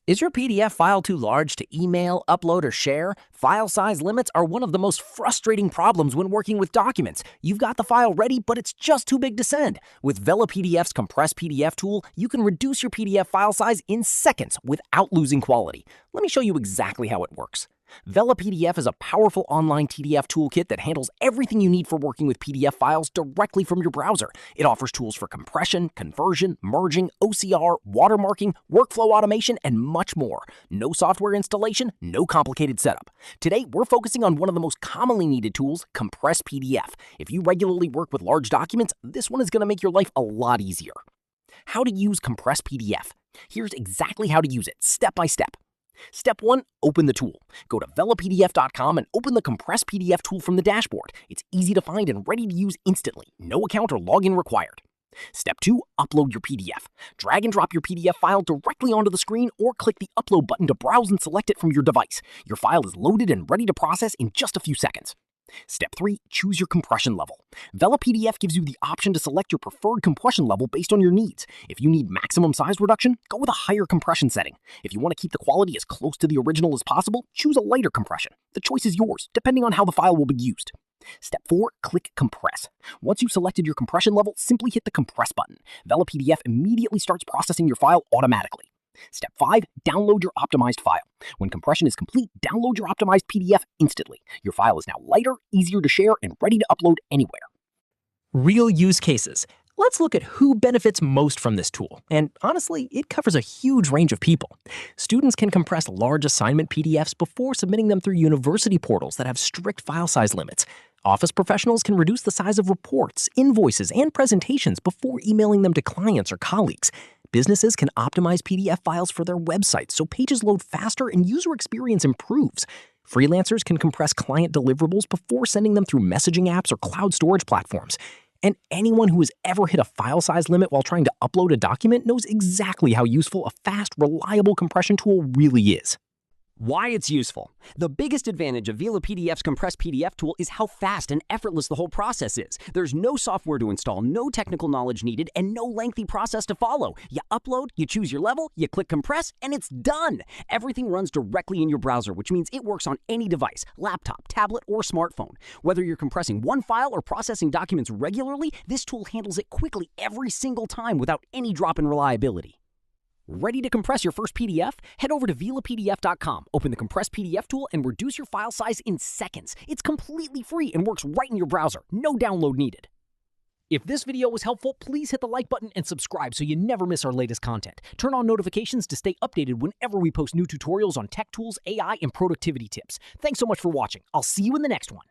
Is your PDF file too large to email, upload, or share? File size limits are one of the most frustrating problems when working with documents. You've got the file ready, but it's just too big to send. With VelaPDF's Compress PDF tool, you can reduce your PDF file size in seconds without losing quality. Let me show you exactly how it works. VelaPDF is a powerful online TDF toolkit that handles everything you need for working with PDF files directly from your browser. It offers tools for compression, conversion, merging, OCR, watermarking, workflow automation, and much more. No software installation, no complicated setup. Today, we're focusing on one of the most commonly needed tools, Compress PDF. If you regularly work with large documents, this one is going to make your life a lot easier. How to use Compress PDF. Here's exactly how to use it, step by step. Step 1, open the tool. Go to VelaPDF.com and open the Compress PDF tool from the dashboard. It's easy to find and ready to use instantly. No account or login required. Step 2, upload your PDF. Drag and drop your PDF file directly onto the screen or click the upload button to browse and select it from your device. Your file is loaded and ready to process in just a few seconds. Step 3, choose your compression level. VelaPDF gives you the option to select your preferred compression level based on your needs. If you need maximum size reduction, go with a higher compression setting. If you want to keep the quality as close to the original as possible, choose a lighter compression. The choice is yours, depending on how the file will be used. Step 4, click Compress. Once you've selected your compression level, simply hit the Compress button. VelaPDF immediately starts processing your file automatically. Step 5, download your optimized file. When compression is complete, download your optimized PDF instantly. Your file is now lighter, easier to share, and ready to upload anywhere. Real use cases. Let's look at who benefits most from this tool. And honestly, it covers a huge range of people. Students can compress large assignment PDFs before submitting them through university portals that have strict file size limits. Office professionals can reduce the size of reports, invoices, and presentations before emailing them to clients or colleagues. Businesses can optimize PDF files for their websites so pages load faster and user experience improves. Freelancers can compress client deliverables before sending them through messaging apps or cloud storage platforms. And anyone who has ever hit a file size limit while trying to upload a document knows exactly how useful a fast, reliable compression tool really is. Why it's useful. The biggest advantage of VelaPDF's Compress PDF tool is how fast and effortless the whole process is. There's no software to install, no technical knowledge needed, and no lengthy process to follow. You upload, you choose your level, you click Compress, and it's done. Everything runs directly in your browser, which means it works on any device, laptop, tablet, or smartphone. Whether you're compressing one file or processing documents regularly, this tool handles it quickly every single time without any drop in reliability. Ready to compress your first PDF? Head over to VelaPDF.com, open the Compress PDF tool, and reduce your file size in seconds. It's completely free and works right in your browser. No download needed. If this video was helpful, please hit the like button and subscribe so you never miss our latest content. Turn on notifications to stay updated whenever we post new tutorials on tech tools, AI, and productivity tips. Thanks so much for watching. I'll see you in the next one.